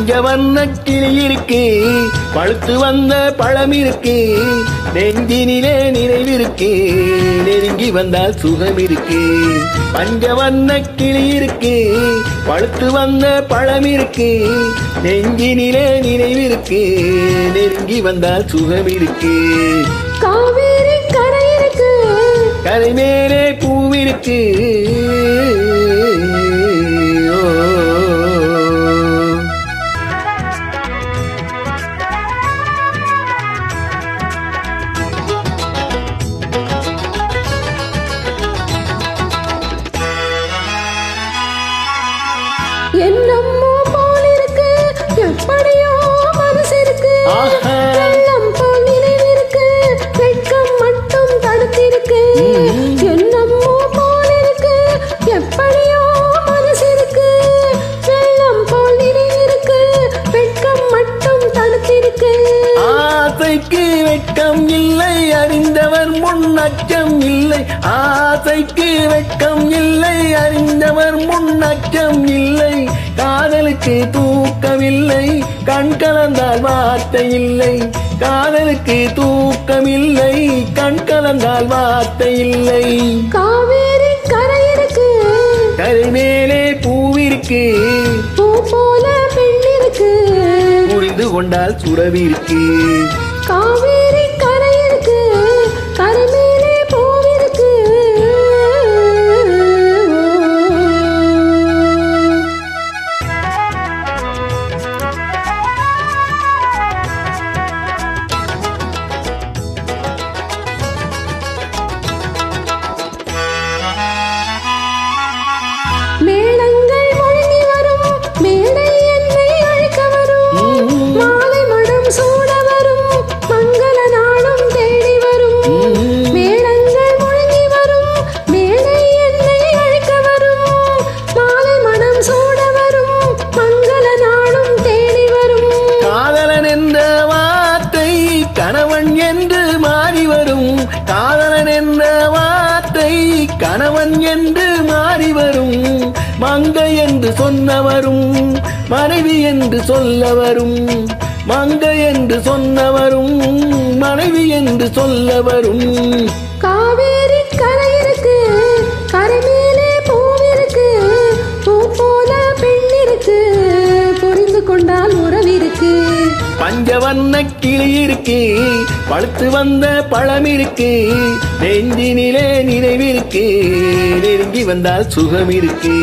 பஞ்சவர்ண கிளி இருக்கு, பழுத்து வந்த பழம் இருக்கு, நெஞ்சினிலே நினைவிருக்கு, நெருங்கி வந்தால் சுகம் இருக்கு. பஞ்சவர்ண கிளி இருக்கு, பழுத்து வந்த பழம் இருக்கு, நெஞ்சினிலே நினைவிருக்கு, நெருங்கி வந்தால் சுகம் இருக்கு. காவேரி கரை இருக்கு, கரை மேலே பூவிருக்கு. என்னம்மோ போல் இருக்கு, எப்படியோ மனசு இருக்கு. வெள்ளம் போல் நினைவிருக்கு, வெட்கம் மட்டும் தடுத்திருக்கு. என்னம்மோ போல் இருக்கு, எப்படியோ மனசு இருக்கு. வெள்ளம் போல் நினைவிருக்கு, வெட்கம் மட்டும் தடுத்திருக்கு. ஆசைக்கு வெட்கம் இல்லை, அறிந்தவர் முன் அச்சம் இல்லை. ஆசைக்கு வெட்கம் இல்லை, அறிந்தவர் முன் அச்சம் இல்லை. காதலுக்கு தூக்கமில்லை, கண் கலந்தால் வார்த்தை இல்லை. காதலுக்கு தூக்கமில்லை, கண் கலந்தால் வார்த்தை இல்லை. காவேரி கரை இருக்கு, கரை மேலே பூவிருக்கு, பூ போல பெண் இருக்கு, புரிந்து கொண்டால் சுரவிருக்கு. காவேரி கரை இருக்கு, கரை மேலே பூவிருக்கு. மேளங்கள் முழங்கி வரும், மேடை என்னை அழைக்க வரும். மாலை மடம் சூட வரும், மங்கள நாளும் தேடி வரும். மேளங்கள் முழங்கி வரும், மேடை என்னை அழைக்க வரும். மாலை மடம் சூட வரும், மங்கள நாளும் தேடி வரும். காதலன் என்ற வார்த்தை கணவன் என்று மாறி வரும். காதலன் என்ற வார்த்தை கணவன் என்று மாறி வரும். மங்கை என்று சொன்னவரும் மனைவி என்று சொல்ல வரும். மங்கை என்று சொன்னவரும் மனைவி என்று சொல்ல வரும். காவேரி கரை இருக்கு, கரை மேலே பூவிருக்கு, பூ போல பெண் இருக்கு, புரிந்து கொண்டால் உறவிருக்கு. பஞ்சவர்ண கிளி இருக்கு, பழுத்து வந்த பழம் இருக்கு, நெஞ்சினிலே நினைவிருக்கு, நெருங்கி வந்தால் சுகம் இருக்கு.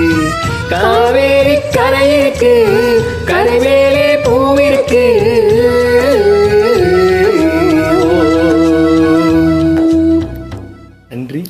காவேரி கரை இருக்கு, கரை மேலே பூவிருக்கு. நன்றி.